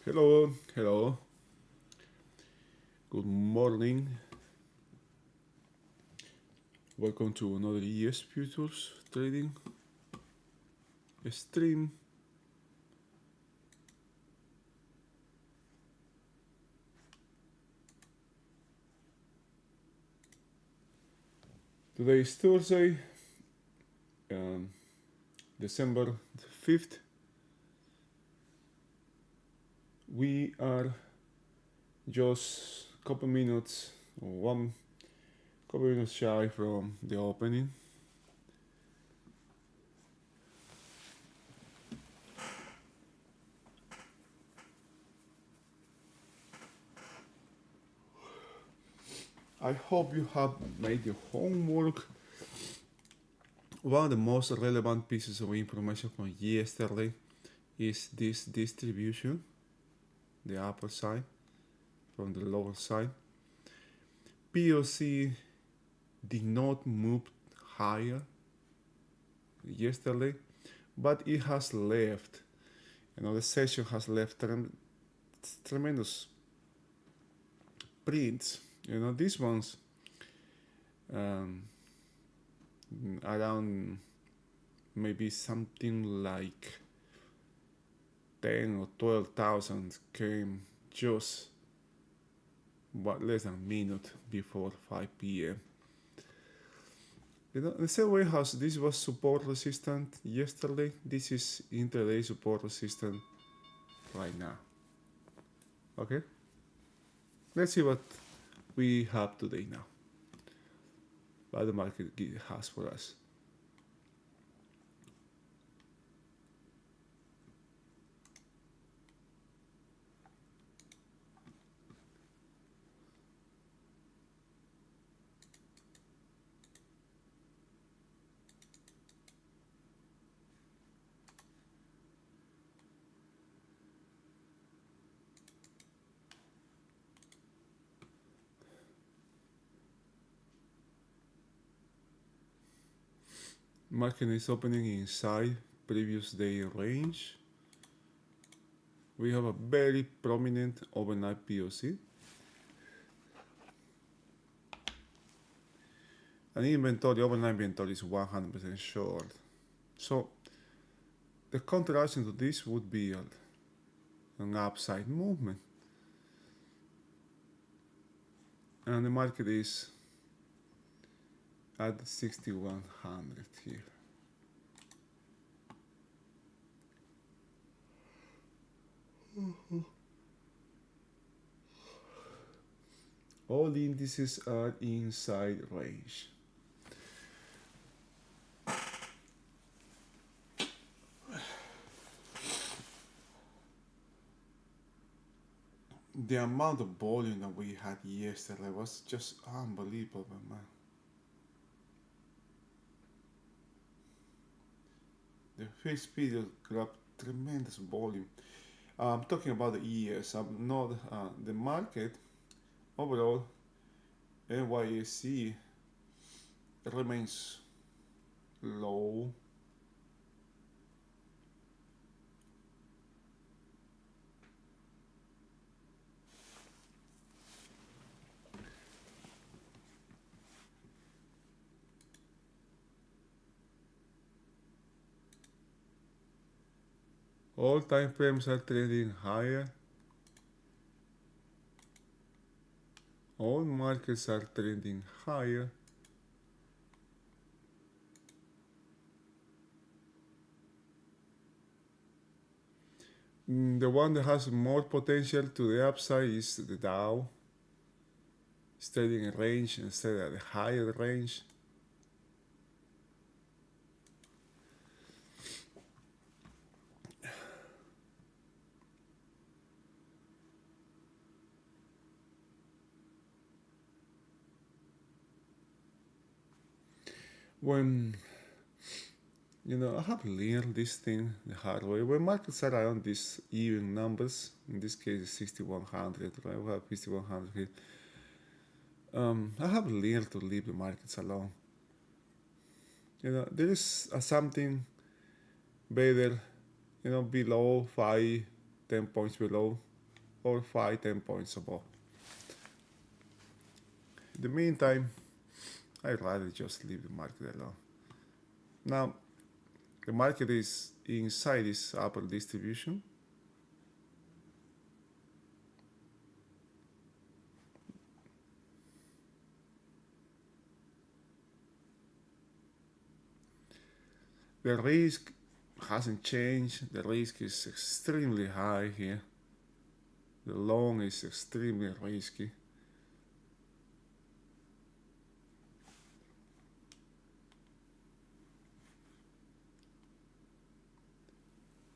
Hello, hello. Good morning. Welcome to another ES Futures trading stream. Today is Thursday, um, December 5th. We are just a couple minutes, or one couple minutes shy from the opening. I hope you have made your homework. One of the most relevant pieces of information from yesterday is this distribution, the upper side from the lower side. POC did not move higher yesterday, but it has left. The session has left tremendous prints. These ones um, around maybe something like 10 or 12,000 came just less than a minute before 5 p.m. The same way as this was support resistant yesterday, this is intraday support resistant right now. Okay, let's see what we have today now. What the market has for us. Market is opening inside previous day range. We have a very prominent overnight POC. An inventory, overnight inventory is 100% short. So the counteraction to this would be an upside movement. And the market is at 6100 here. All the indices are inside range. The amount of volume that we had yesterday was just unbelievable, man. The first period grabbed tremendous volume. I'm talking about the ES. I'm not the market overall. NYSE remains low. All time frames are trending higher. All markets are trending higher. The one that has more potential to the upside is the Dow. It's trading in range instead of the higher range. When I have learned this thing the hard way. When markets are around these even numbers, in this case it's 6100, right? We have 5100 here. I have learned to leave the markets alone. There is something better, below 5, 10 points below. or 5-10 points above. In the meantime, I'd rather just leave the market alone. Now, the market is inside this upper distribution. The risk hasn't changed. The risk is extremely high here. The long is extremely risky.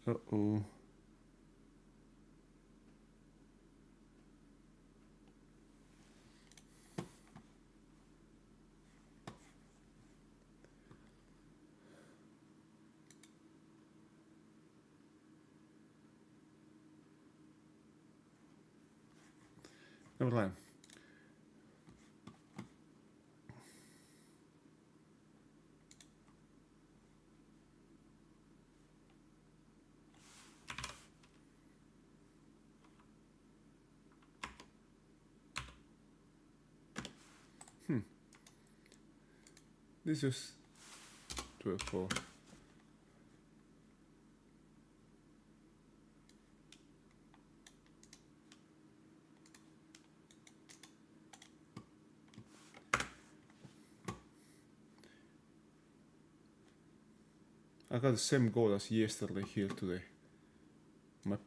Uh-oh. Never mind. This is 12.4. I got the same goal as yesterday here today.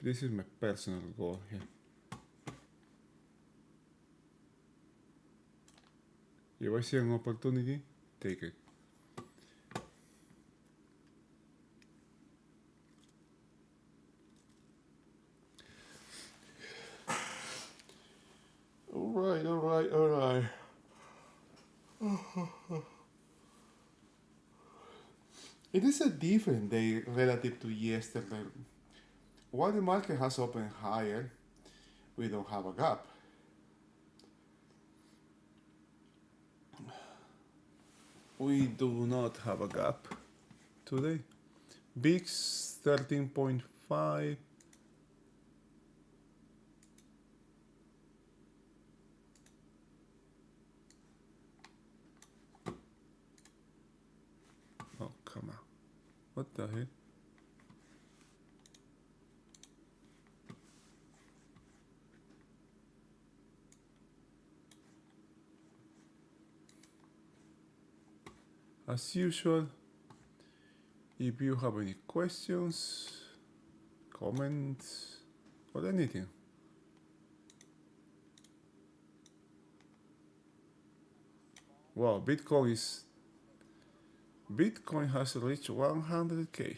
This is my personal goal here. If I see an opportunity, take it. Alright. It is a different day relative to yesterday. While the market has opened higher, we don't have a gap. We do not have a gap today. VIX 13.5. Oh, come on. What the heck? As usual, if you have any questions, comments, or anything, wow, Bitcoin has reached 100K.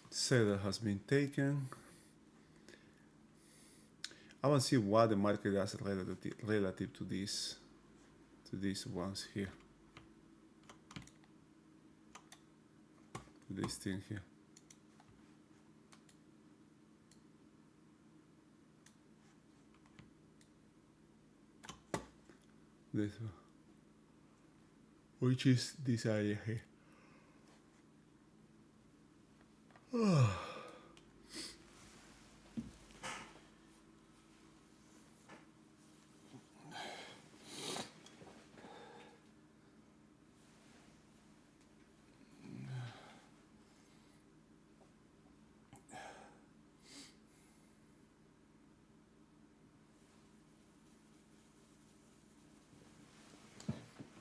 Seller has been taken. I want to see what the market does relative to these ones here. To this thing here. This one. Which is this area here.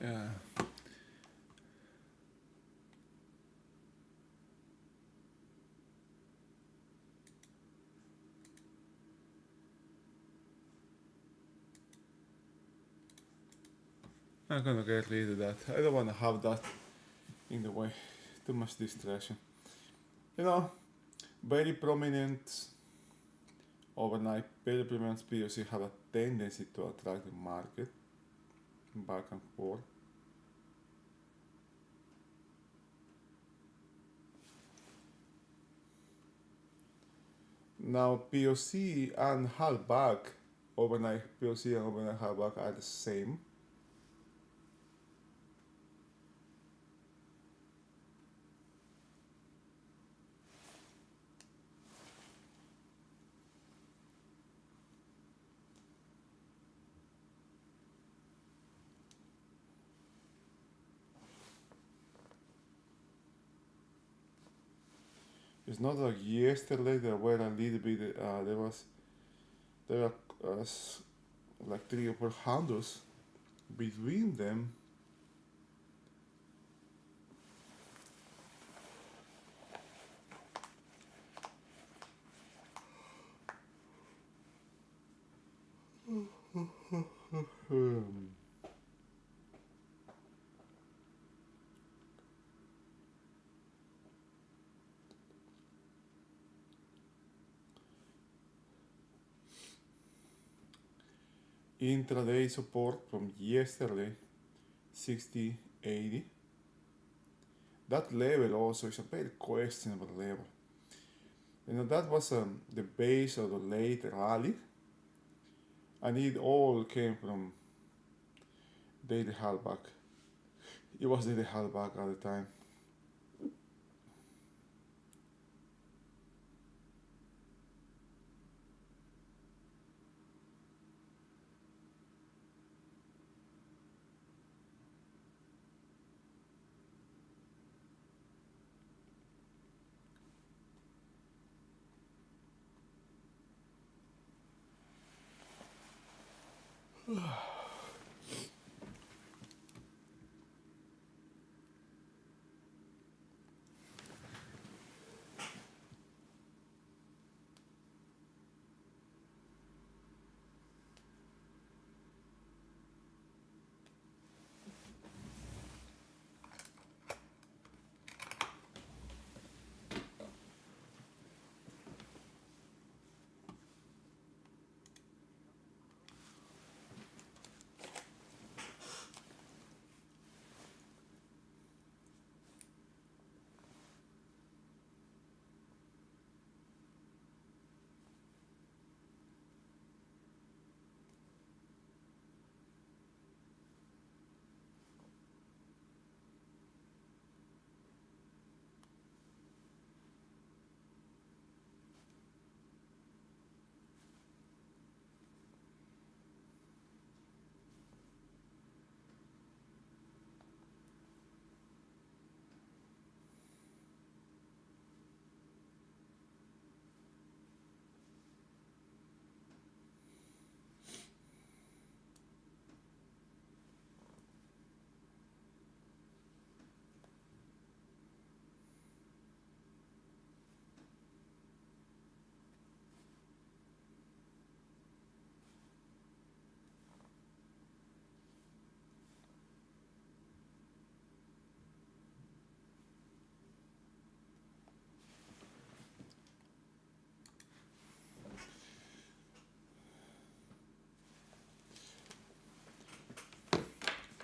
Yeah. I'm gonna get rid of that. I don't wanna have that in the way. Too much distraction. You know, very prominent overnight, very prominent POC have a tendency to attract the market back and forth. Now POC and halfback, overnight POC and overnight halfback are the same. It's not like yesterday there were a little bit, there were like 3 or 4 handles between them. Intraday support from yesterday, 60.80. That level also is a very questionable level. That was the base of the late rally, and it all came from daily halfback. It was daily halfback at the time.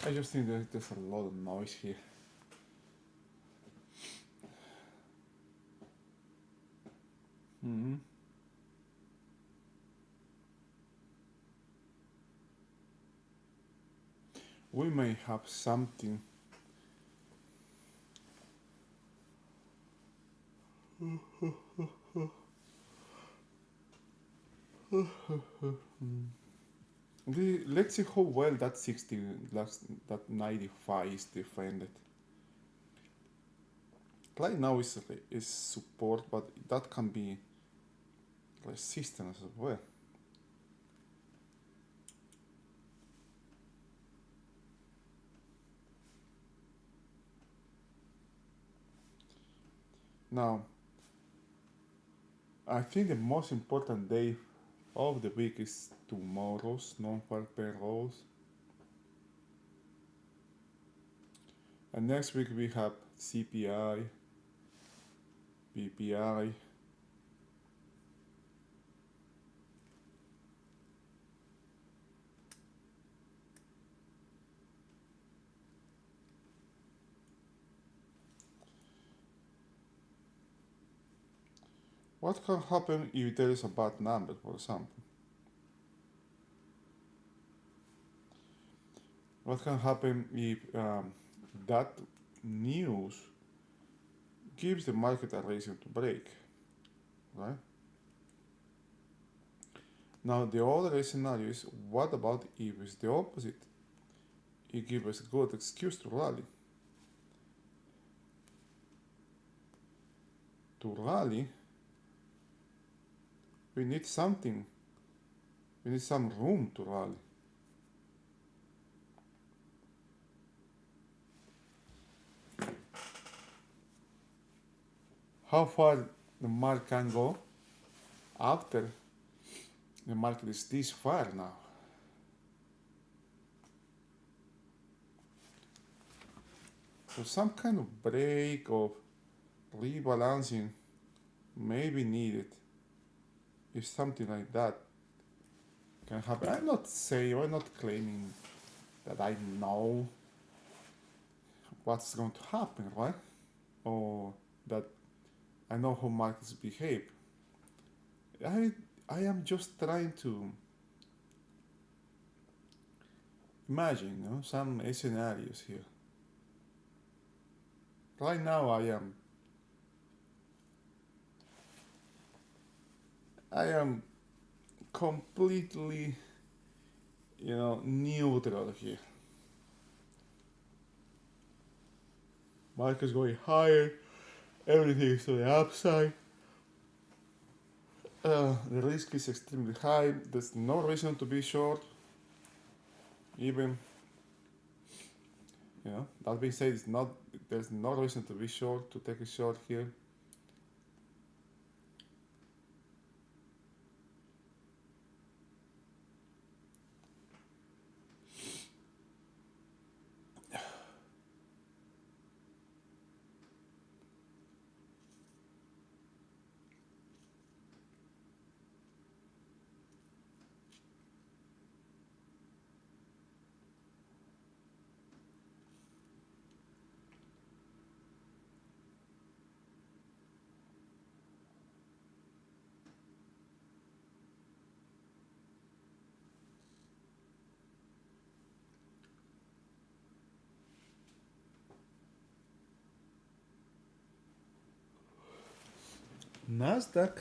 I just think that there's a lot of noise here. We may have something. Let's see how well that 60, that 95 is defended. Right now is support, but that can be resistance as well. Now, I think the most important day of the week is tomorrow's non-farm payrolls. And next week we have CPI, PPI, What can happen if there is a bad number, for example? What can happen if that news gives the market a reason to break, right? Now the other scenario is, what about if it's the opposite? It gives us a good excuse to rally. To rally, we need something. We need some room to rally. How far the market can go after the market is this far now? So some kind of break of rebalancing may be needed if something like that can happen. I'm not claiming that I know what's going to happen, right? Or that I know how markets behave. I I am just trying to imagine, some scenarios here. Right now, I am completely, neutral here. Market's going higher, everything is to the upside. The risk is extremely high. There's no reason to be short. Even, that being said, there's no reason to be short, to take a short here. Nasdaq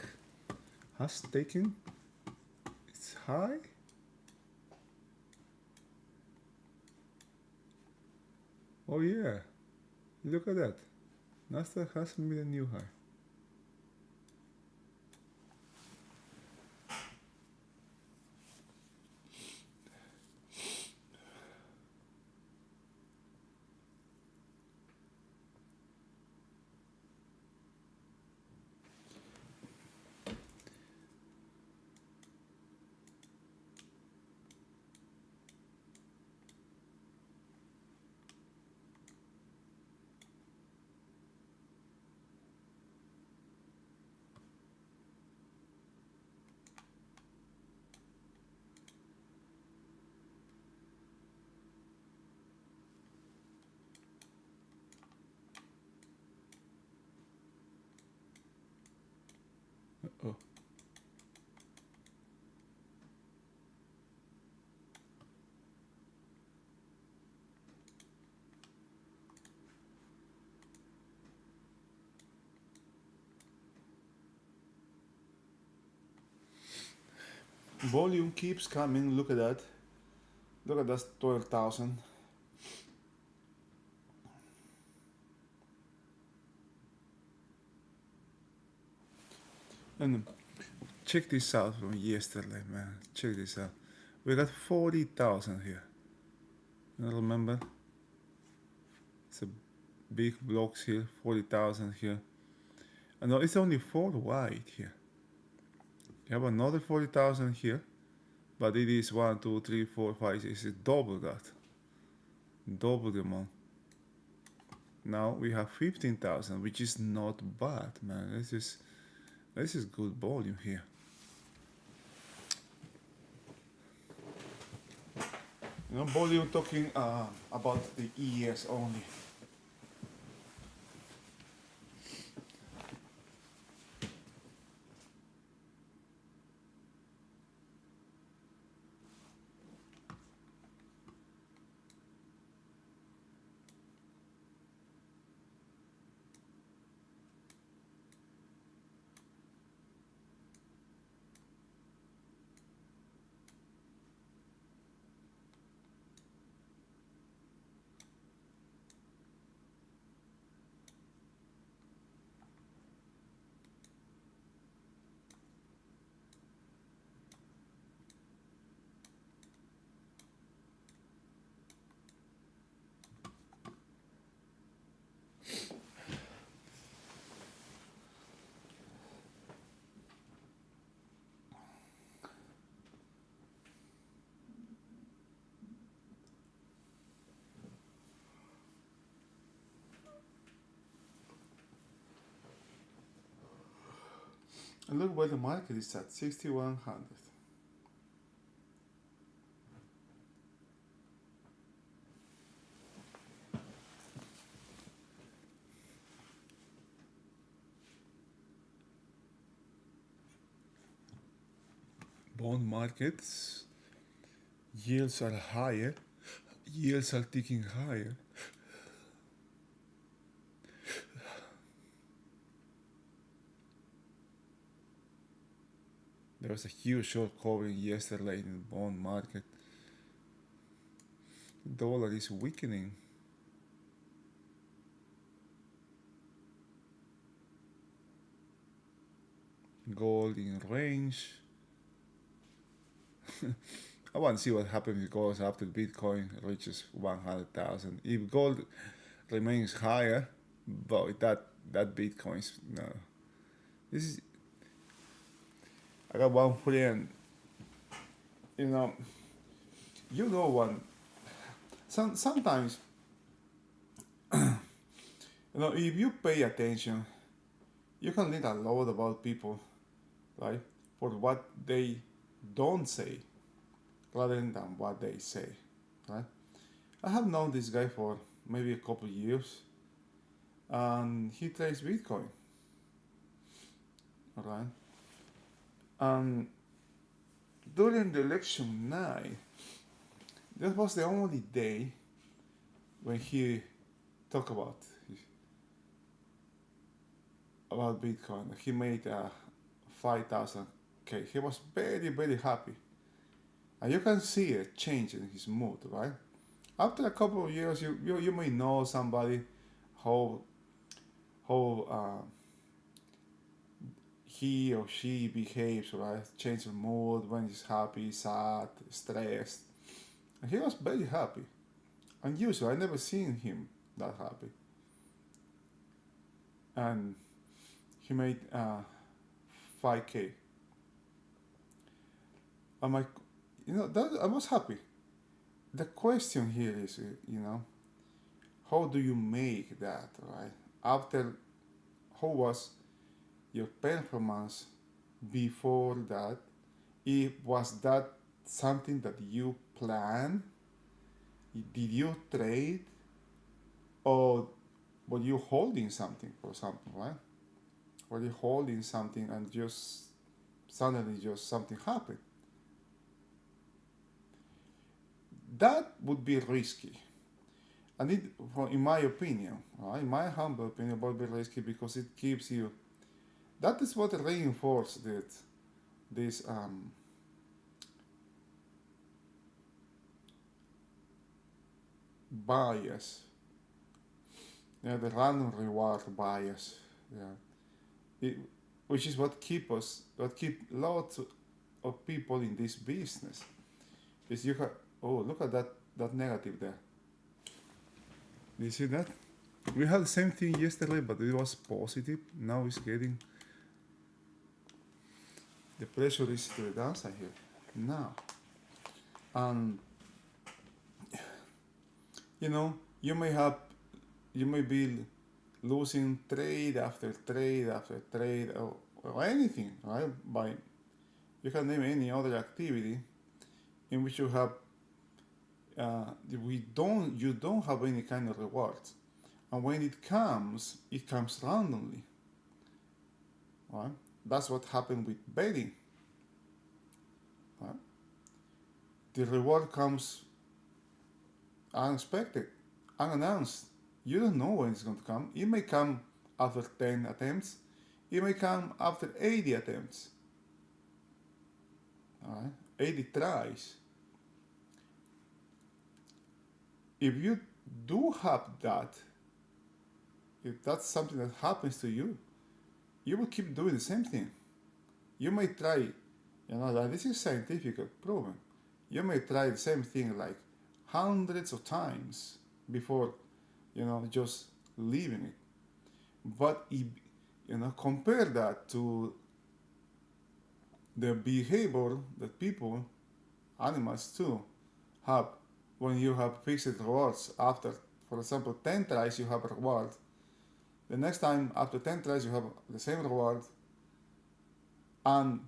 has taken its high. Oh yeah, look at that. Nasdaq has made a new high. Oh, volume keeps coming. Look at that. Look at that 12,000. And check this out from yesterday, man. Check this out. We got 40,000 here. You remember? It's a big blocks here, 40,000 here. And no, it's only 4 wide here. You have another 40,000 here, but it is 1, 2, 3, 4, 5, 6. It's double that. Double the amount. Now we have 15,000, which is not bad, man. This is good volume here. Volume talking about the ES only. And look where the market is at, 6,100. Bond markets, yields are higher, yields are ticking higher. There was a huge short covering yesterday in the bond market. The dollar is weakening. Gold in range. I want to see what happens with gold after Bitcoin reaches 100,000. If gold remains higher, but that Bitcoin's no. This is. I got one friend. You know one. Sometimes, if you pay attention, you can learn a lot about people, right? For what they don't say, rather than what they say, right? I have known this guy for maybe a couple of years, and he trades Bitcoin, all right? And during the election night, that was the only day when he talked about Bitcoin. He made 5,000K. He was very, very happy. And you can see a change in his mood, right? After a couple of years, you may know somebody how he or she behaves, right? Change of mood when he's happy, sad, stressed. And he was very happy. Unusual. I never seen him that happy. And he made 5K. I'm like, I was happy. The question here is, how do you make that, right? After, how was your performance before that? Was that something that you planned? Did you trade? Or were you holding something, for example, right? Were you holding something and just suddenly just something happened? That would be risky. And in my opinion, right, in my humble opinion, it would be risky because it gives you. That is what reinforces this bias, the random reward bias, which is what keep lots of people in this business. Is you have look at that negative there. Do you see that? We had the same thing yesterday, but it was positive. Now it's getting. The pressure is to the downside here. Now, you may be losing trade after trade after trade or anything, right? You can name any other activity in which you have you don't have any kind of rewards, and when it comes randomly, right? That's what happened with betting, right? The reward comes unexpected, unannounced. You don't know when it's going to come. It may come after 10 attempts. It may come after 80 attempts. All right? 80 tries. If you do have that, if that's something that happens to you, you will keep doing the same thing. You may try, this is scientifically proven. You may try the same thing like hundreds of times before, just leaving it. But if, compare that to the behavior that people, animals too, have when you have fixed rewards. After, for example, 10 tries you have a reward. The next time after 10 tries you have the same reward. And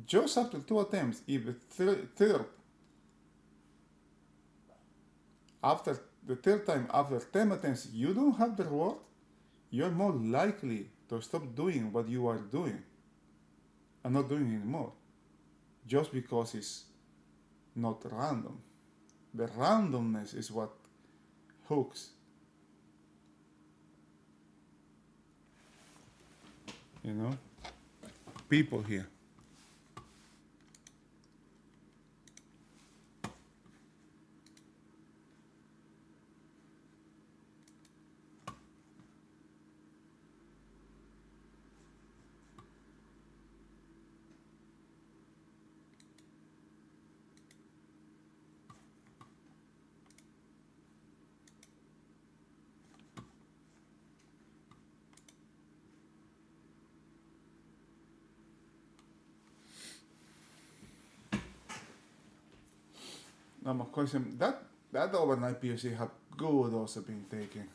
just after two attempts, if the third, after the third time, after 10 attempts, you don't have the reward, you're more likely to stop doing what you are doing and not doing it anymore, just because it's not random. The randomness is what hooks. You know? People here. Now my question, that overnight POC have good also been taken.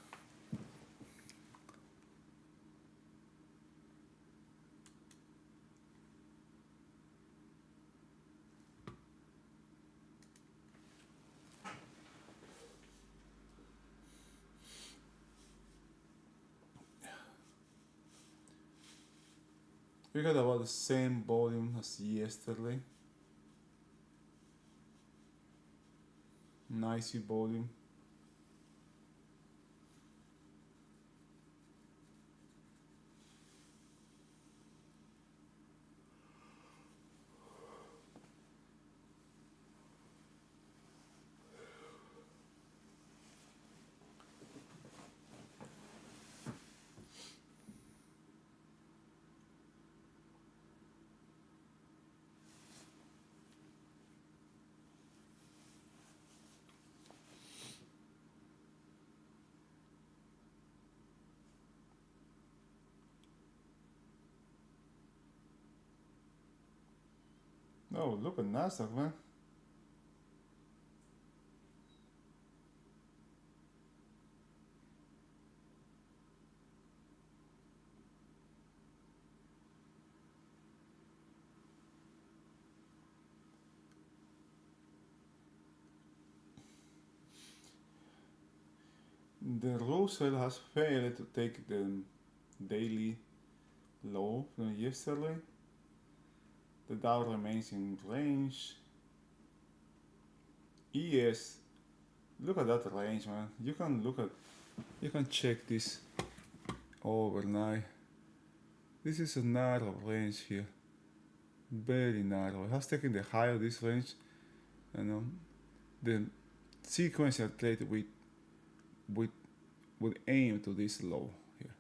We got about the same volume as yesterday. Nice volume. Oh, look at Nasdaq, man. The Russell has failed to take the daily low from yesterday. The Dow remains in range. ES, look at that range, man. You can check this overnight. This is a narrow range here, very narrow. It has taken the high of this range, and the sequential trade would aim to this low here.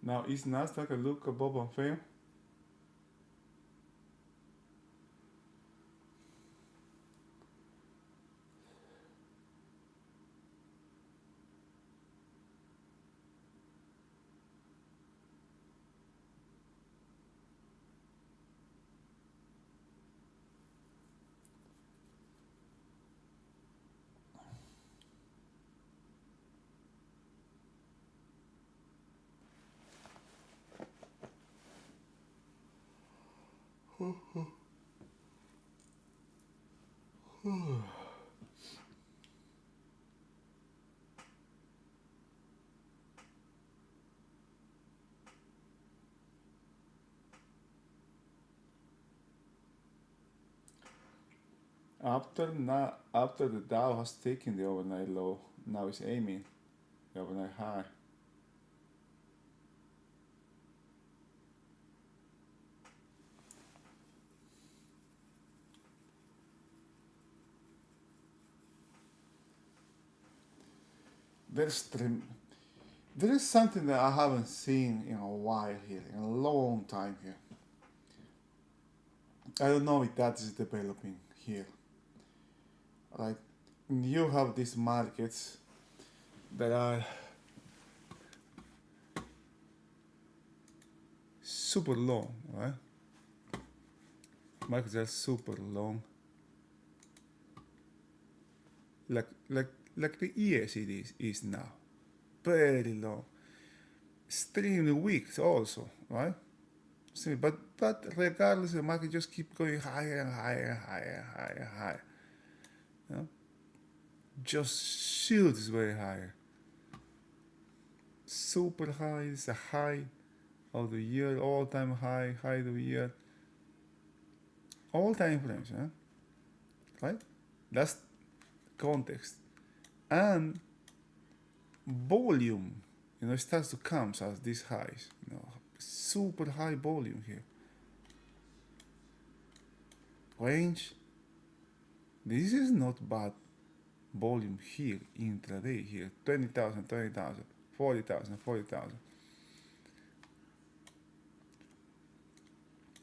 Now, is Nasdaq a look above and fail? After the Dow has taken the overnight low, now it's aiming the overnight high. There is something that I haven't seen in a while here, in a long time here. I don't know if that is developing here, right? You have these markets that are super long, right? Markets are super long, like like the ES is now, very long, extremely weak also, right? See, but regardless, the market just keep going higher and higher and higher and higher and higher. You know? Just shoots way higher. Super high, it's a high of the year, all-time high, high of the year, all-time frames, huh? Right? That's context. And volume, starts to come as these highs. Super high volume here. Range, this is not bad volume here, intraday here, 20,000, 20,000, 40,000, 40,000.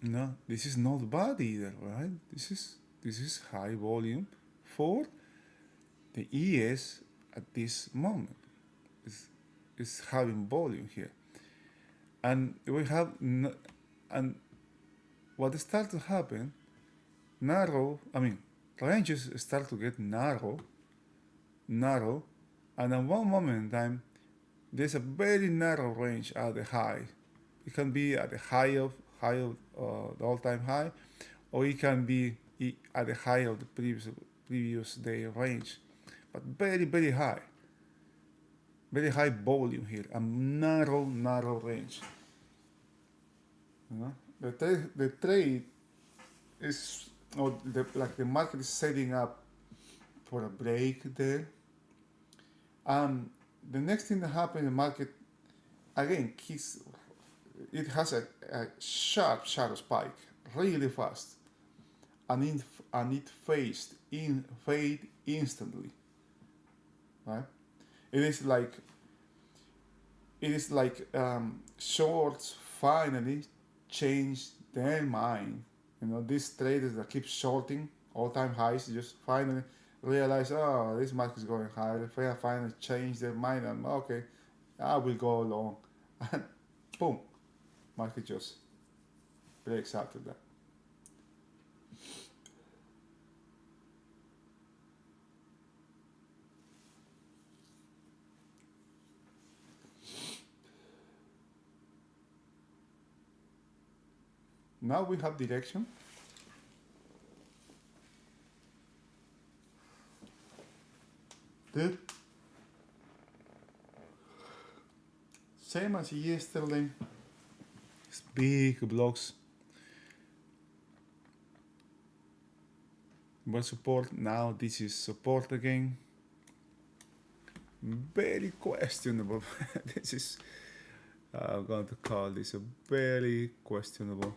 No, this is not bad either, right? This is high volume for the ES at this moment. Is having volume here, and we have and what starts to happen, narrow. I mean, ranges start to get narrow, and at one moment in time, there's a very narrow range at the high. It can be at the high of the all-time high, or it can be at the high of the previous day range, but very high, very high volume here, a narrow range. The trade is, or the market is setting up for a break there. The next thing that happens in the market, again, it has a sharp spike, really fast, and it fade instantly, right? It is like shorts finally change their mind. These traders that keep shorting all-time highs just finally realize, oh, this market is going higher. They finally change their mind and okay, I will go along, and boom, market just breaks after that. Now we have direction. The same as yesterday. It's big blocks. But support, now this is support again. Very questionable. This is, I'm going to call this a very questionable.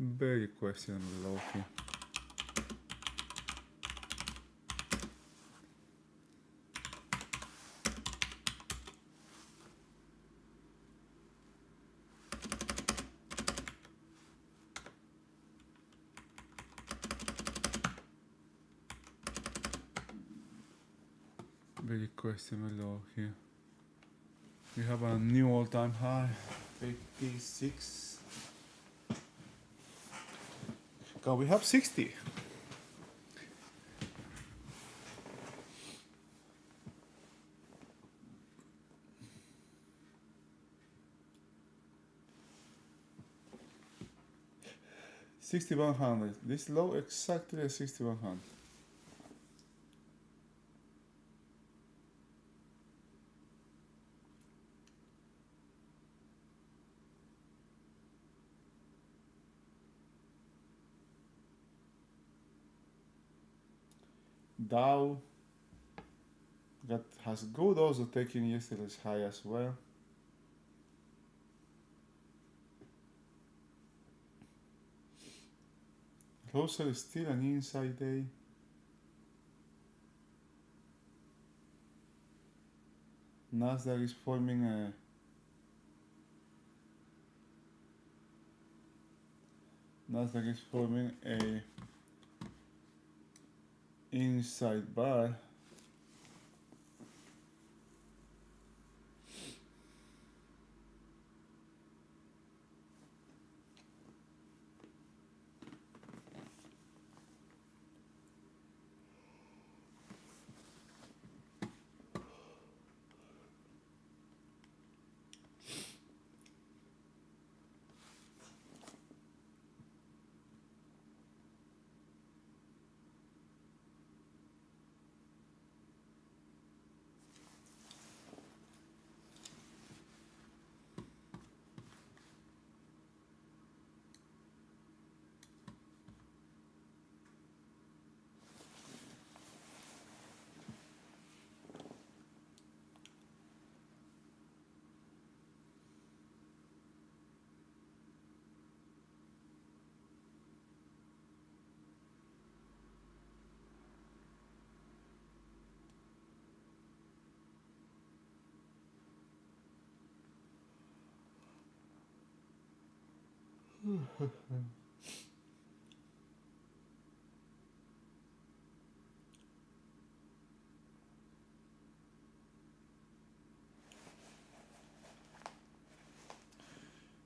Very questionable low here. Very questionable low here. We have a new all-time high, 56. Can we have 60? $6,100. This low exactly at 6,100. Dow that has good also taking yesterday's high as well. Russell is still an inside day. Nasdaq is forming a inside bar.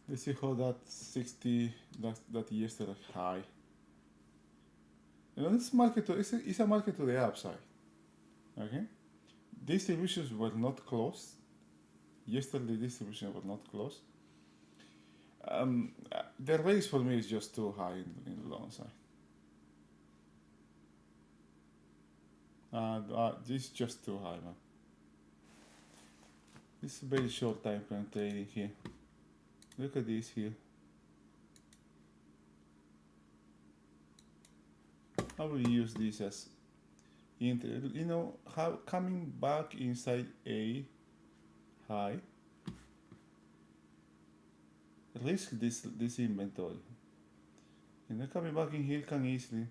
Let's see how that 60 that yesterday high. You know, this market it's a market to the upside. Okay, distributions were not closed. Yesterday distribution was not closed. The raise for me is just too high in the long side. This is just too high, man. This is very short time frame trading here. Look at this here. I will use this as coming back inside a high. Risk this inventory. Coming back in here can easily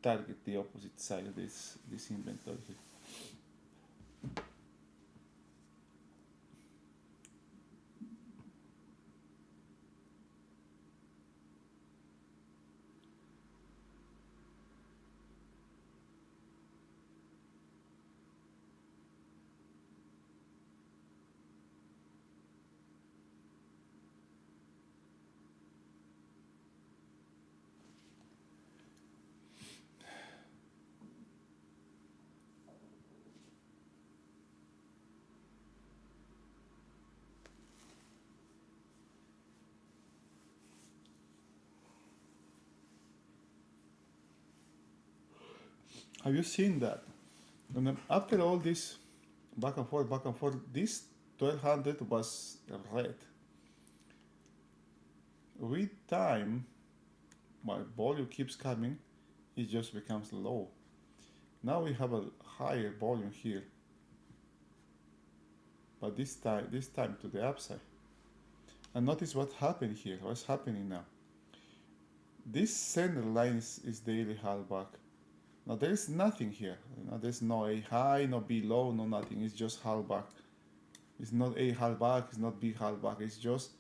target the opposite side of this inventory here. Have you seen that? And then after all this back and forth, this 1200 was red. With time, my volume keeps coming, it just becomes low. Now we have a higher volume here, but this time to the upside. And notice what happened here. What's happening now? This center line is daily hallback. Now there is nothing here. There's no A high, no B low, no nothing. It's just hallback. It's not A hallback, it's not B hallback. It's just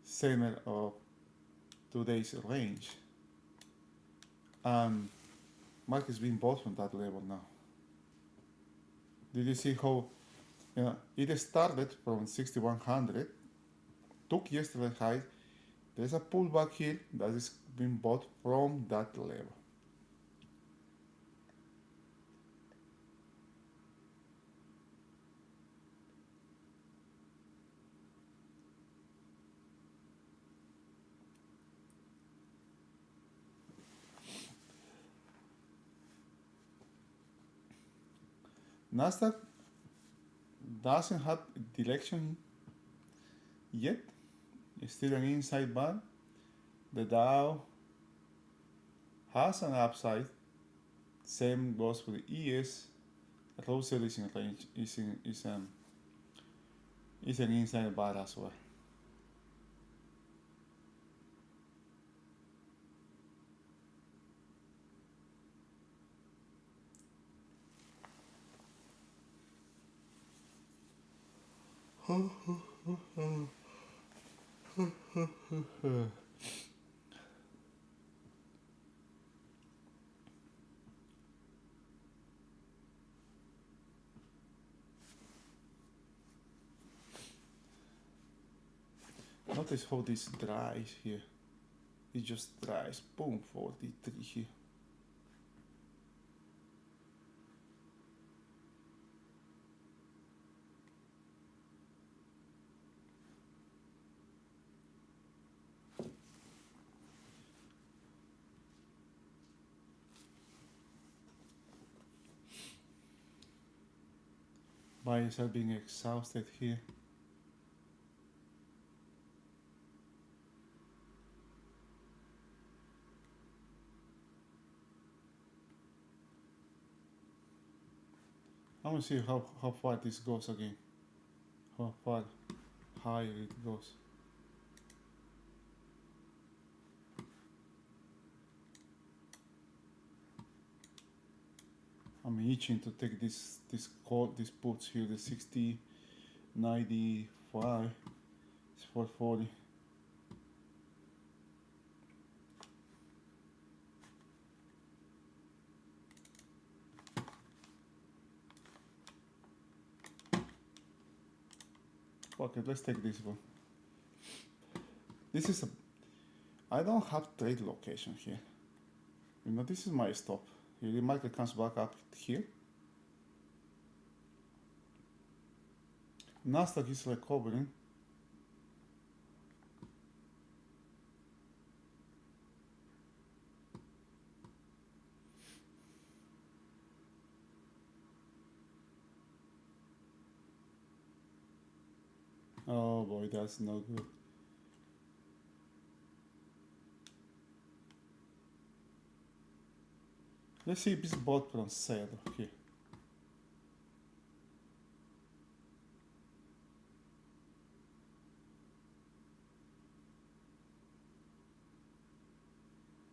center of today's range. And market's being bought from that level now. Did you see how it started from 6100, took yesterday high. There's a pullback here that is being bought from that level. Nasdaq doesn't have direction yet. It's still an inside bar. The Dow has an upside. Same goes for the ES. Russell is in range. Is an inside bar as well. Notice how this dries here. It just dries. Boom, 43 here. Buyers are being exhausted here. I want to see how far this goes again. How far higher it goes. I'm itching to take this puts here, the 60, 95, it's 440. Okay, let's take this one. This is a, I don't have trade location here. You know, this is my stop. Here the market comes back up here. Nasdaq is recovering. Oh boy, that's no good. Let's see if this bot can sell here.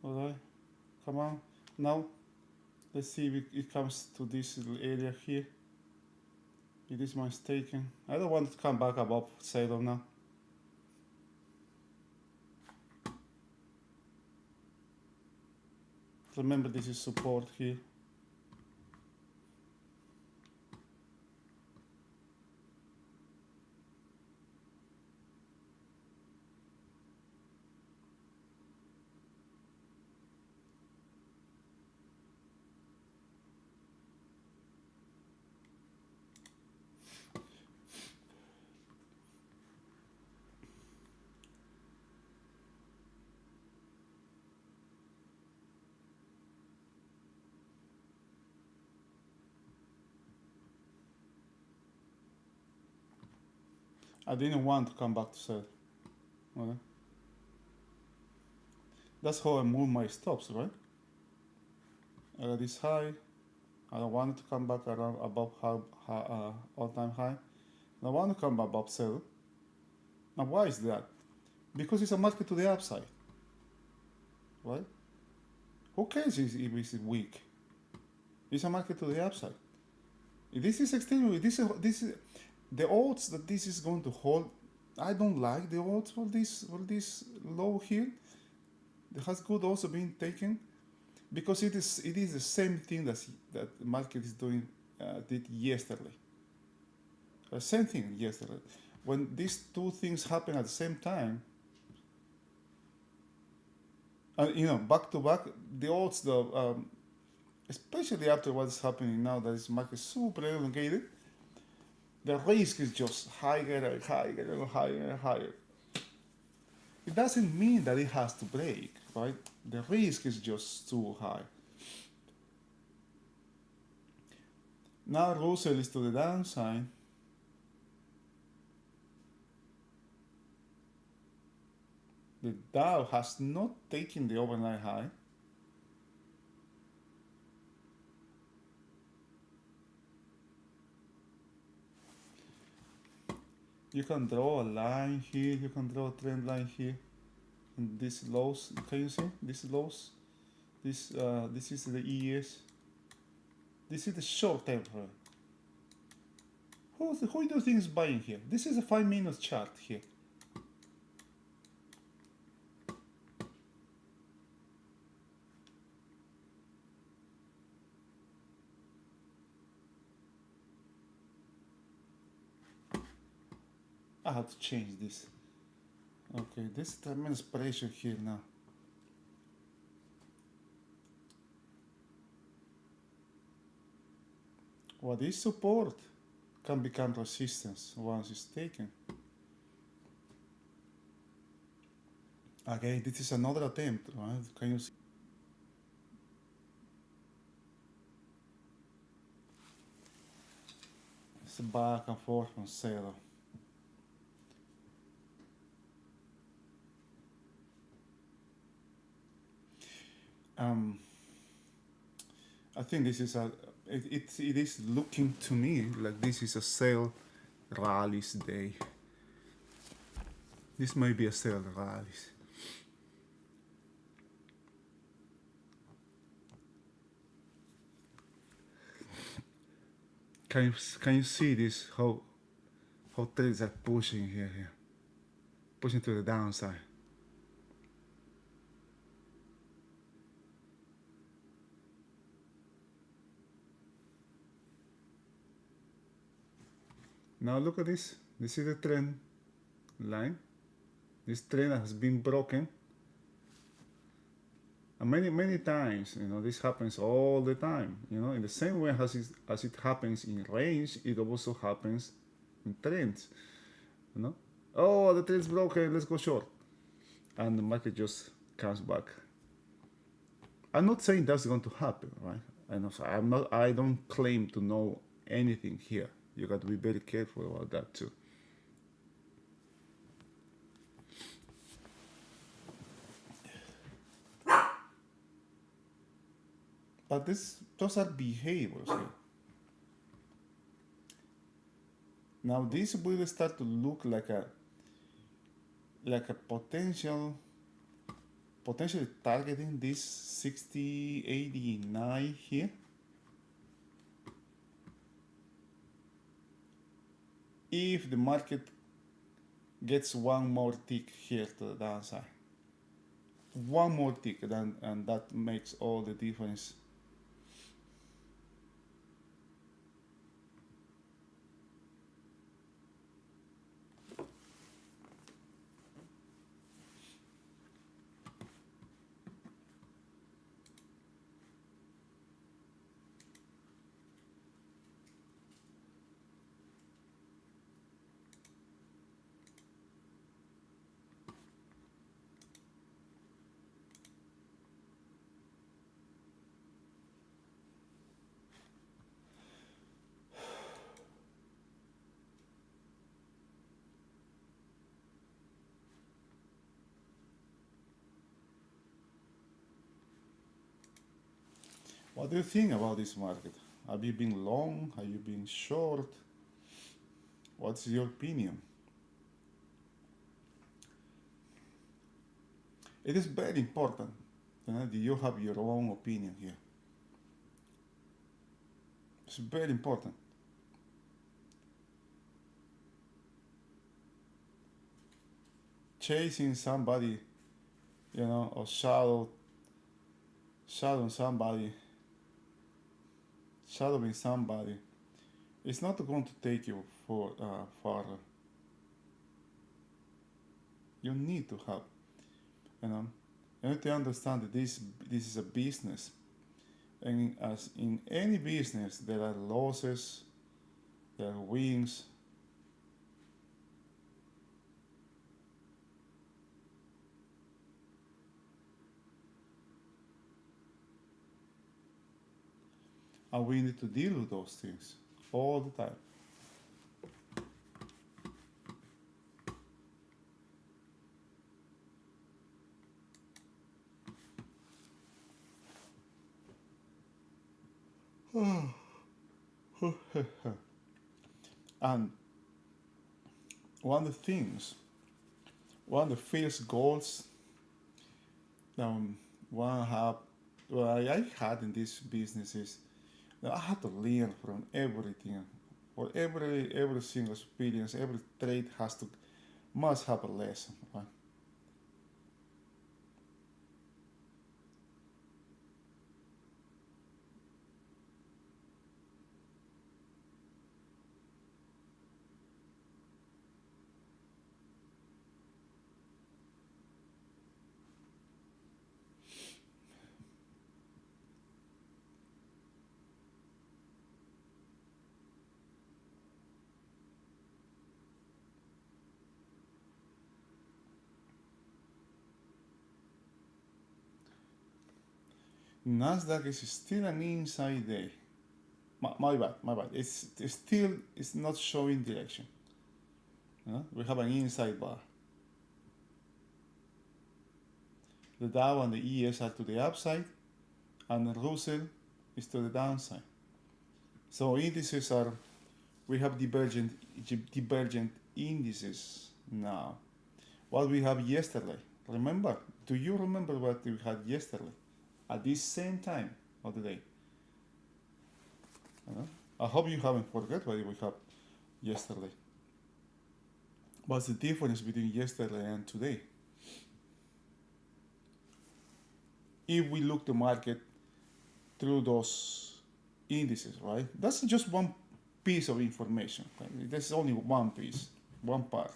Alright, come on. Now, let's see if it comes to this little area here. It is mistaken. I don't want to come back above saddle now. Remember, this is support here. I didn't want to come back to sell. Okay. That's how I move my stops, right? I got this high. I don't want it to come back around above all-time high. I want to come above sell. Now, why is that? Because it's a market to the upside, right? Who cares if it's weak? It's a market to the upside. If this is extremely, this is the odds that this is going to hold. I don't like the odds for this low here. There has good also been taken, because it is the same thing that the market is doing did yesterday. The same thing yesterday. When these two things happen at the same time, you know, back to back, the odds, especially after what's happening now, that is market super elongated, the risk is just higher and higher and higher and higher. It doesn't mean that it has to break, right? The risk is just too high. Now Russell is to the downside. The Dow has not taken the overnight high. You can draw a line here, you can draw a trend line here. And these lows, can you see? These lows, this is the ES. This is the short term frame. Who do you think is buying here? This is a 5 minute chart here. I have to change this. Okay, there's tremendous pressure here now. What is support can become resistance once it's taken. Okay, this is another attempt, right? Can you see? It's back and forth on sale. I think this is it is looking to me like this is a sell rallies day. This may be a sell rallies. Can you see this how trades are pushing here, pushing to the downside. Now look at this. This is the trend line. This trend has been broken. And many times, this happens all the time. In the same way as it happens in range, it also happens in trends. Oh, the trend's broken, let's go short. And the market just comes back. I'm not saying that's going to happen, right? I don't claim to know anything here. You got to be very careful about that too. But those are behaviors here. Now this will start to look like a potentially targeting this 60.89 here. If the market gets one more tick here to the downside, one more tick, and that makes all the difference. What do you think about this market? Have you been long? Have you been short? What's your opinion? It is very important that you have your own opinion here. It's very important. Chasing somebody, or shadowing somebody, shadowing somebody, it's not going to take you farther. You need to have, you need to understand that this is a business, and as in any business, there are losses, there are wins. And we need to deal with those things all the time. And one of the first goals I had in this business is that I had to learn from everything or every single experience, every trade must have a lesson, right? Nasdaq is still an inside day. My bad, my bad. It's not showing direction. We have an inside bar. The Dow and the ES are to the upside, and the Russell is to the downside. So indices are, we have divergent indices now. What we have yesterday, remember? Do you remember what we had yesterday? At this same time of the day. I hope you haven't forgot what we have yesterday. What's the difference between yesterday and today? If we look the market through those indices, right? That's just one piece of information. Right? That's only one piece, one part.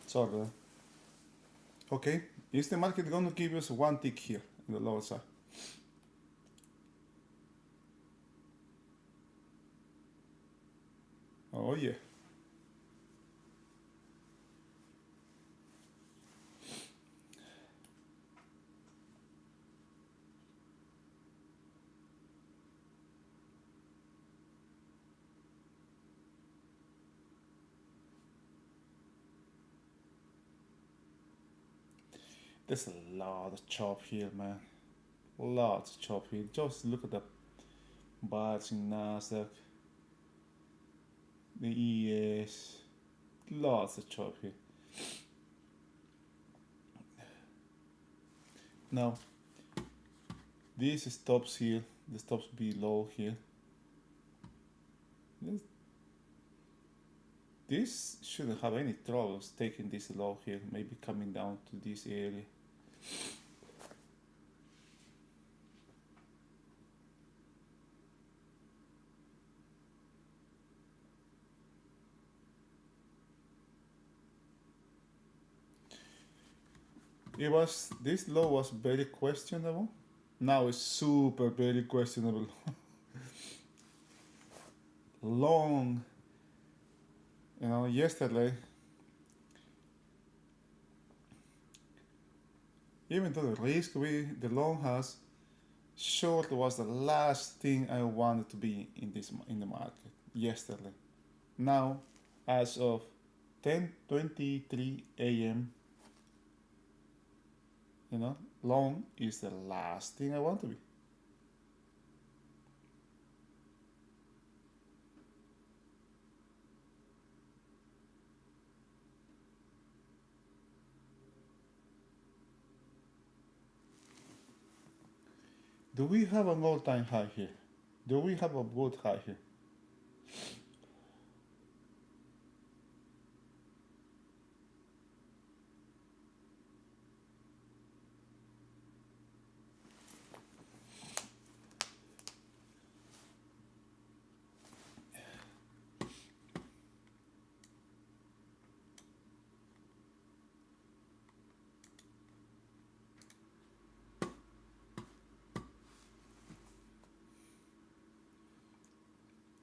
Sorry. Okay, is the market going to give us one tick here in the lower side? Oh yeah. There's a lot of chop here, man. Lots of chop here. Just look at the bars in Nasdaq, the ES. Lots of chop here. Now, this stops here. The stops below here. This shouldn't have any troubles taking this low here. Maybe coming down to this area. This low was very questionable. Now it's super very questionable. Long, yesterday, even though the risk the long has, short was the last thing I wanted to be in the market yesterday. Now, as of 10:23 a.m., long is the last thing I want to be. Do we have an all-time high here? Do we have a good high here?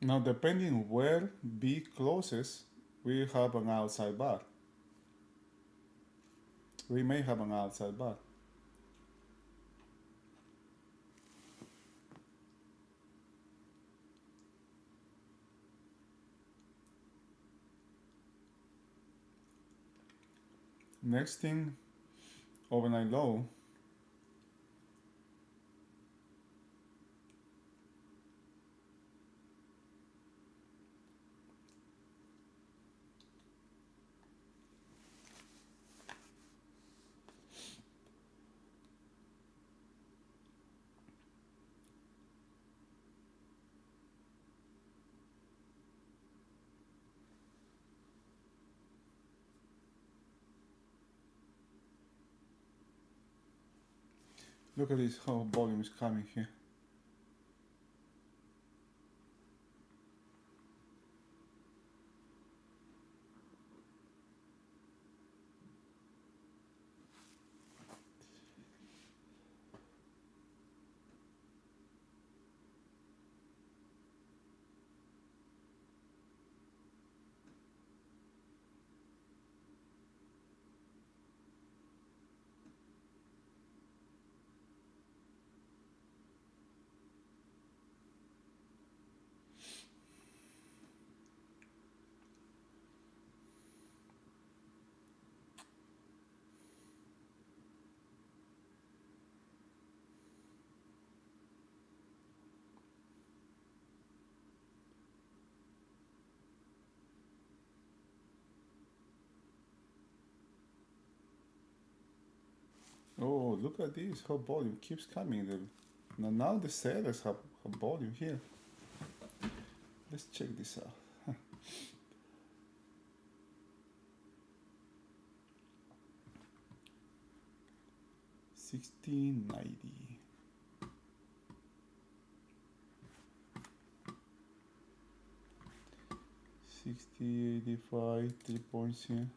Now, depending where B closes, we have an outside bar. We may have an outside bar. Next thing, overnight low. Look at this, how volume is coming here. Oh, look at this, how volume keeps coming. Now the sellers have volume here. Let's check this out. 1690. $60.85, 3 points here.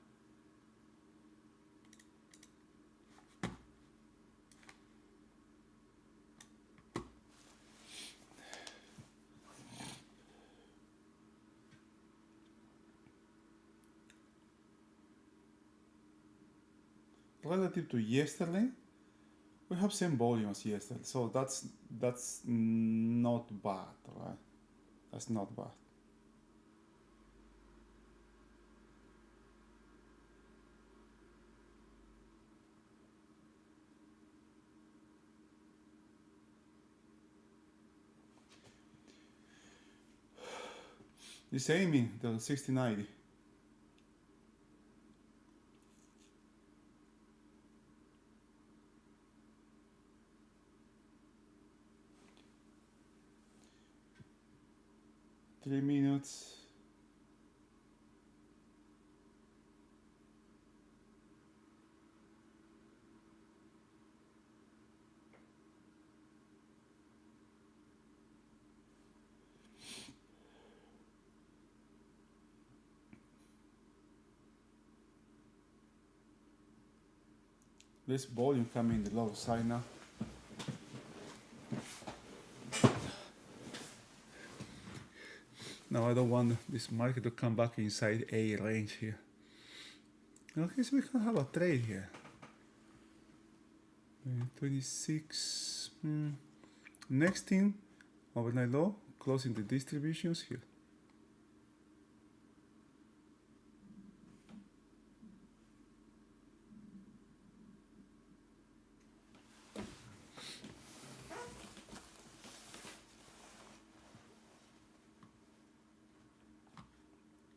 Relative to yesterday, we have same volume as yesterday, so that's not bad, right? That's not bad. The same in the 6090. Three minutes. This volume coming in the low side now. Now I don't want this market to come back inside A range here. Okay, so we can have a trade here. 26. Next thing, overnight low, closing the distributions here.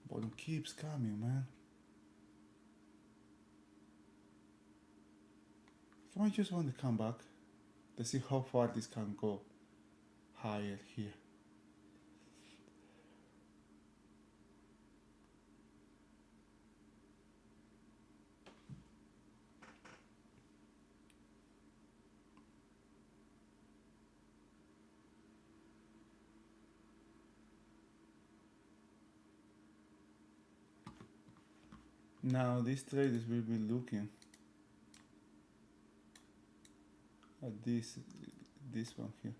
Volume keeps coming, man. So I just want to come back to see how far this can go higher here. Now these traders will be looking at this one here.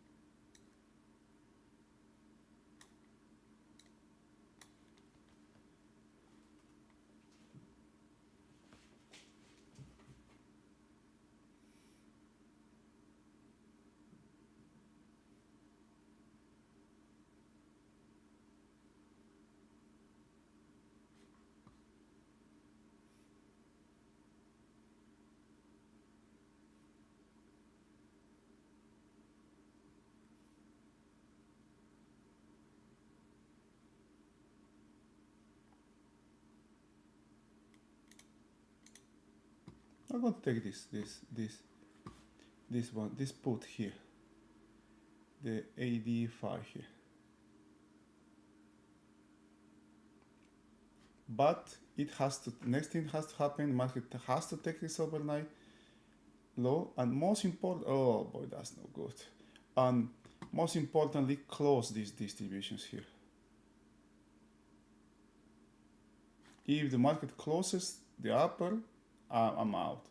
I'm going to take this one, this put here, the AD5 here. But it has to, next thing has to happen, market has to take this overnight, low, and most important, oh boy, that's no good. And most importantly, close these distributions here. If the market closes the upper, I'm out.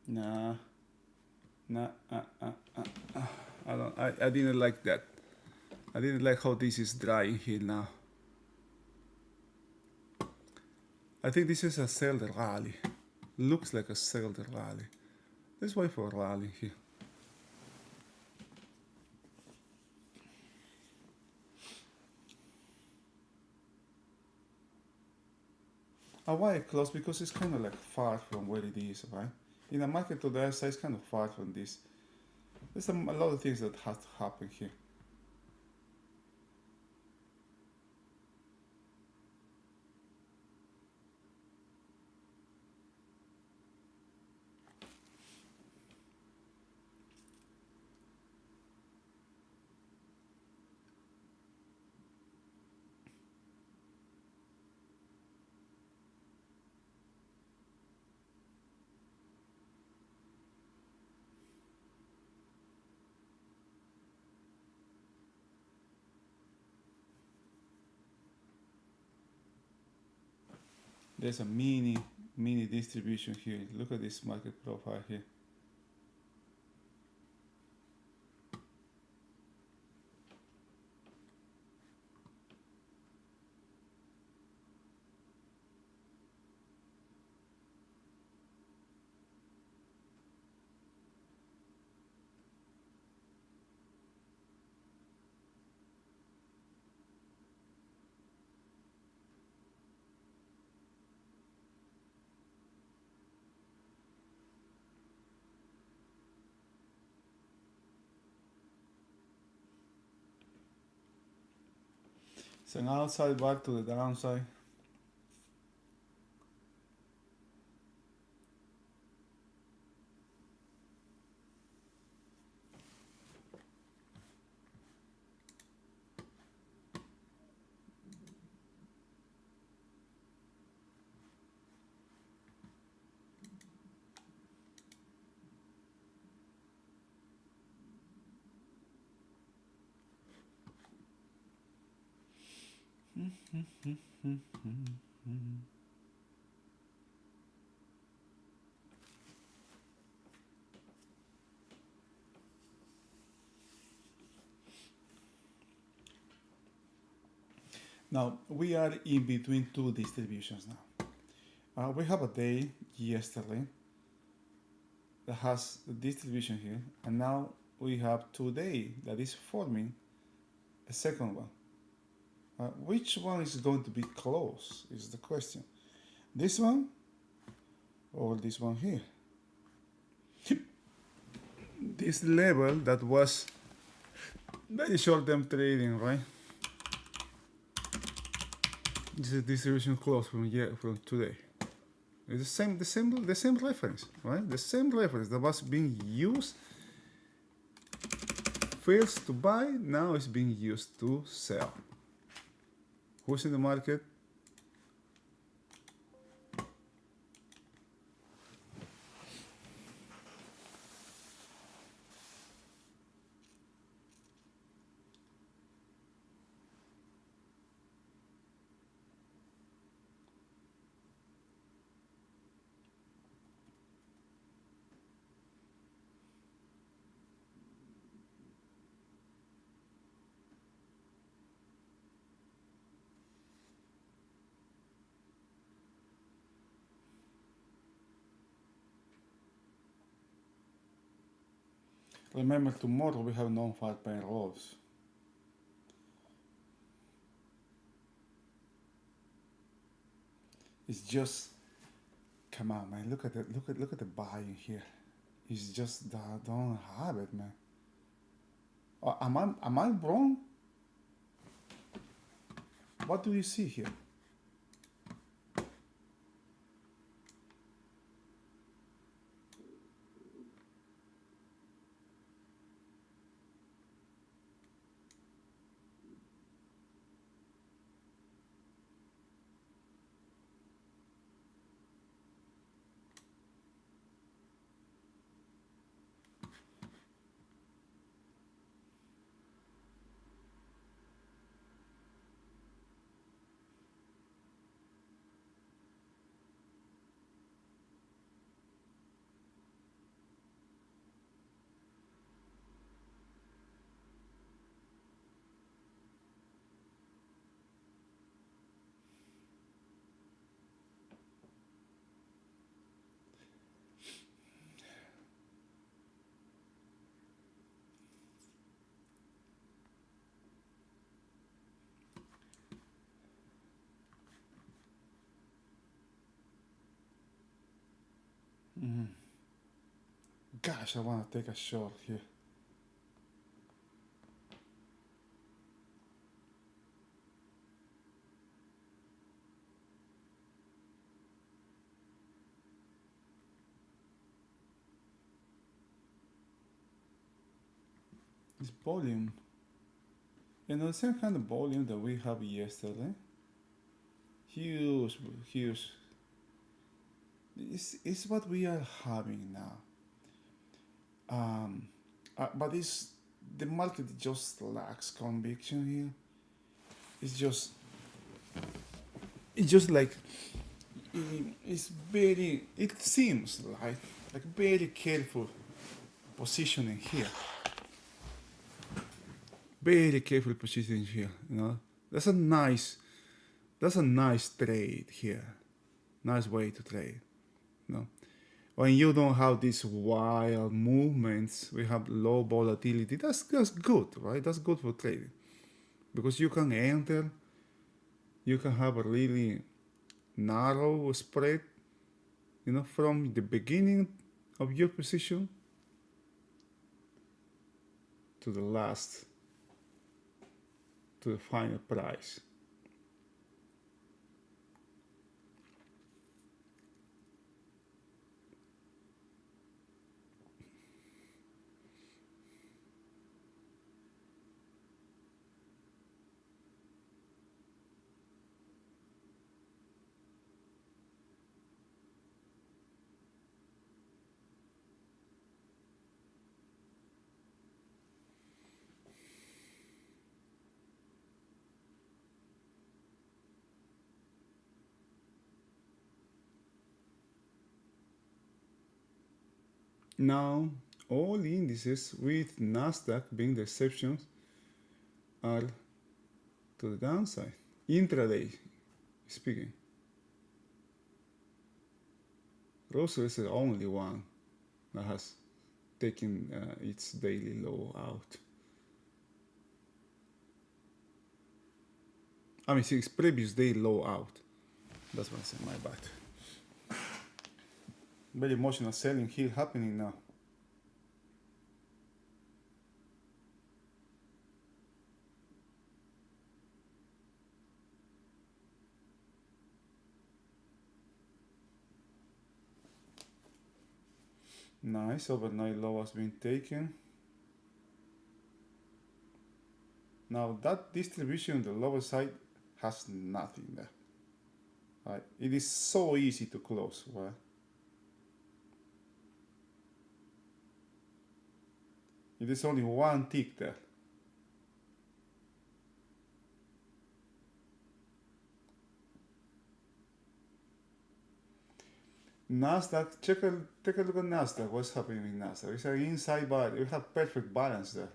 Nah, nah, I don't. I didn't like that. I didn't like how this is drying here now. I think this is a sell rally. Looks like a sell rally. Let's wait for a rally here. Why I close? Because it's kind of like far from where it is, right? In a market to the other side, it's kind of far from this. There's a lot of things that have to happen here. There's a mini distribution here. Look at this market profile here. So an outside back to the downside. Now we are in between two distributions now. We have a day yesterday that has the distribution here, and now we have today that is forming a second one. Which one is going to be close is the question. This one or this one here? This level that was very short-term trading, right? This is distribution close from today. It's the same reference, right? The same reference that was being used first to buy, now it's being used to sell. Who's in the market? Remember, tomorrow we have non-fat payrolls. It's just come on, man. Look at the buying here. It's just that don't have it, man. Am I wrong? What do you see here? Gosh, I want to take a shot here. This volume, the same kind of volume that we have yesterday. Huge, huge. It's what we are having now. But the market just lacks conviction here. It's just like it's very. It seems like very careful positioning here. Very careful positioning here. That's a nice trade here. Nice way to trade. When you don't have these wild movements, we have low volatility. That's good, right? That's good for trading, because you can enter, you can have a really narrow spread, from the beginning of your position to the final price. Now, all indices, with Nasdaq being the exceptions, are to the downside. Intraday speaking, Russell is the only one that has taken its daily low out. I mean, its previous day low out. That's what I said, my bad. Very emotional selling here happening now. Nice, overnight low has been taken. Now that distribution on the lower side has nothing there. Right? It is so easy to close. Right? It is only one tick there. Nasdaq, take a look at Nasdaq. What's happening in Nasdaq? It's an inside bar. We have perfect balance there.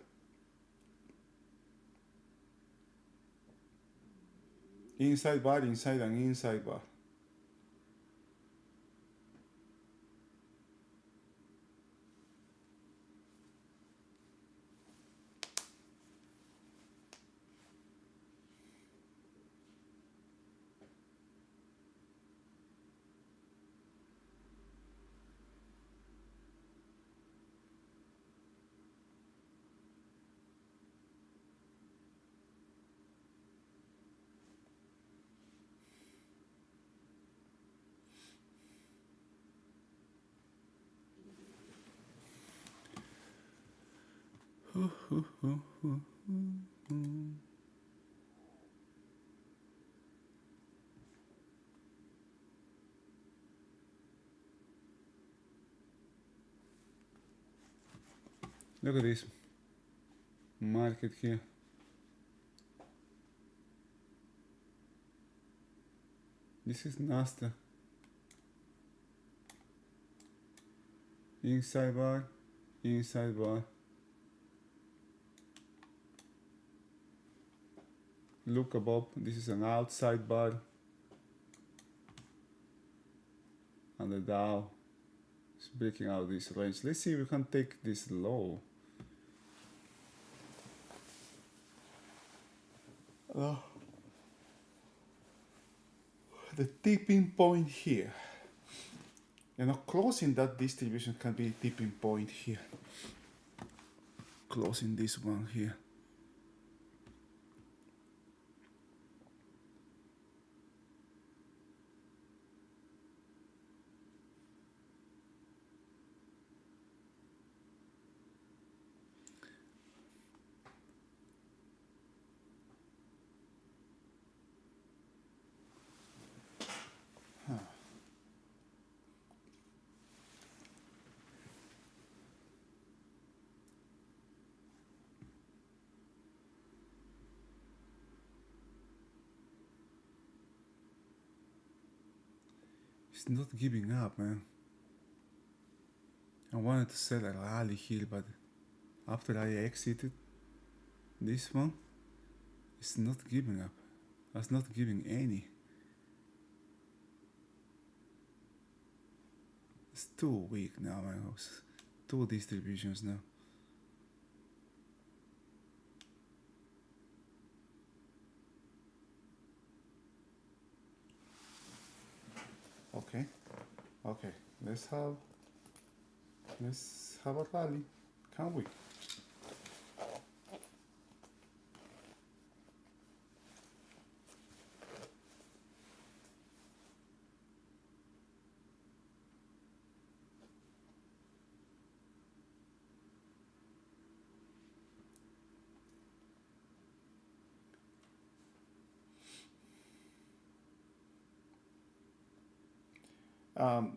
Inside bar, inside and inside bar. Look at this market here. This is Nasdaq. Inside bar, inside bar. Look above, this is an outside bar. And the Dow is breaking out this range. Let's see if we can take this low. The tipping point here. Closing that distribution can be tipping point here. Closing this one here. It's not giving up, man. I wanted to sell a rally here, but after I exited this one, it's not giving up. It's not giving any. It's too weak now, man. Two distributions now. Okay, let's have a rally, can we?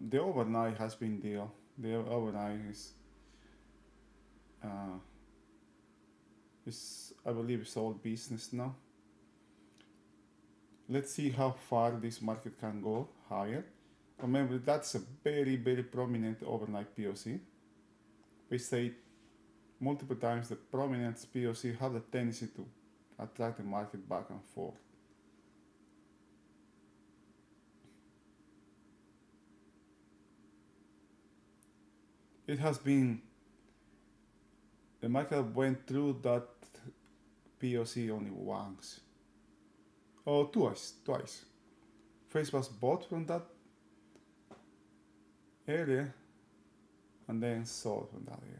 The overnight has been deal. The overnight is I believe it's all business now. Let's see how far this market can go higher. Remember, that's a very, very prominent overnight POC. We say multiple times the prominent POC have the tendency to attract the market back and forth. It has been, the market went through that POC only once. Oh, twice. First was bought from that area and then sold from that area.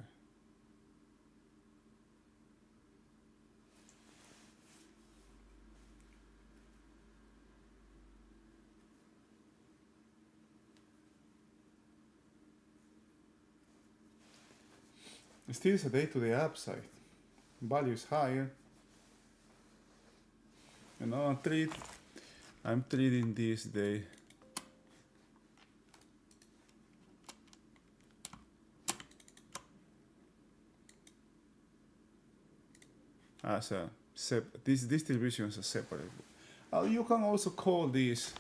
Still is a day to the upside. Value is higher. I'm trading this day. As this distribution is a separate. You can also call this,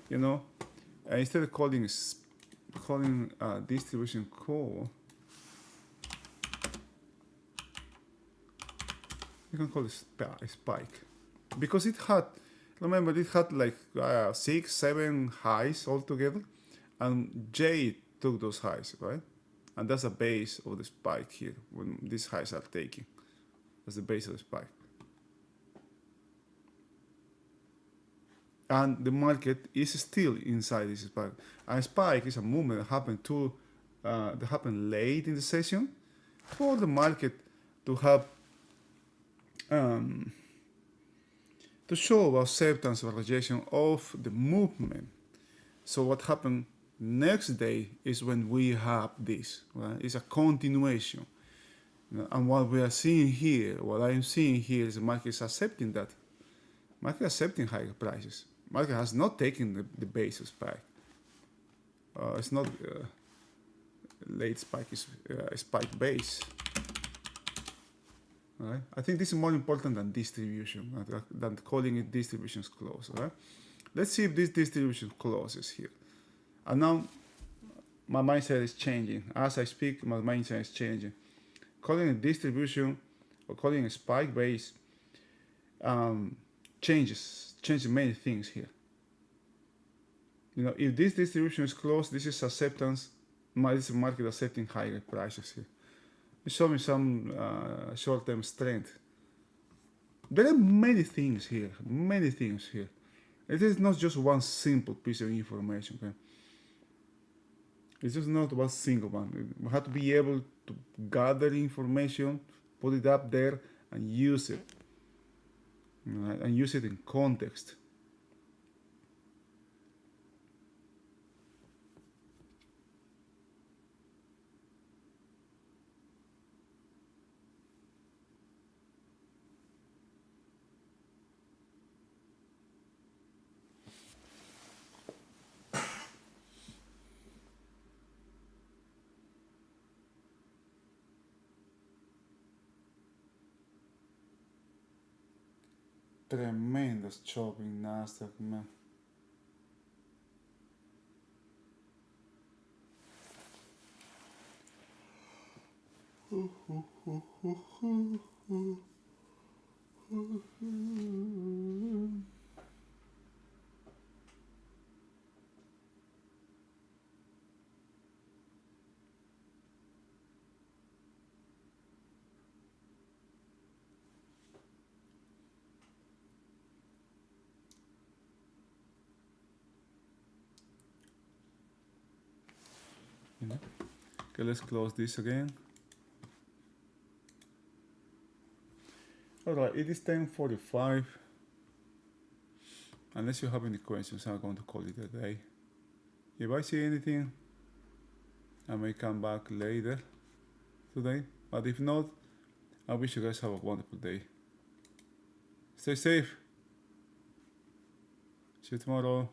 instead of calling distribution call, you can call it a spike, because it had like 6-7 highs altogether, and J took those highs, right? And that's the base of the spike here when these highs are taken. That's the base of the spike. And the market is still inside this spike. A spike is a movement that happened late in the session for the market to have to show acceptance or rejection of the movement. So what happened next day is when we have this, right? It's a continuation. And what we are seeing here, what I am seeing here is the market is accepting that. Market accepting higher prices. Market has not taken the base of spike. It's not late spike, is spike base. Right? I think this is more important than distribution, than calling it distribution's close. Right? Let's see if this distribution closes here. And now my mindset is changing. As I speak, my mindset is changing. Calling it distribution or calling it spike base changes many things here. You know, if this distribution is closed, this is acceptance. This is market accepting higher prices here. It shows me some short-term strength. There are many things here. It is not just one simple piece of information. Okay? It's just not one single one. We have to be able to gather information, put it up there, and use it. Right? And use it in context. Tremendous chop in Nasdaq, man. Okay, let's close this again. Alright, it is 10:45. Unless you have any questions, I'm going to call it a day. If I see anything, I may come back later today. But if not, I wish you guys have a wonderful day. Stay safe. See you tomorrow.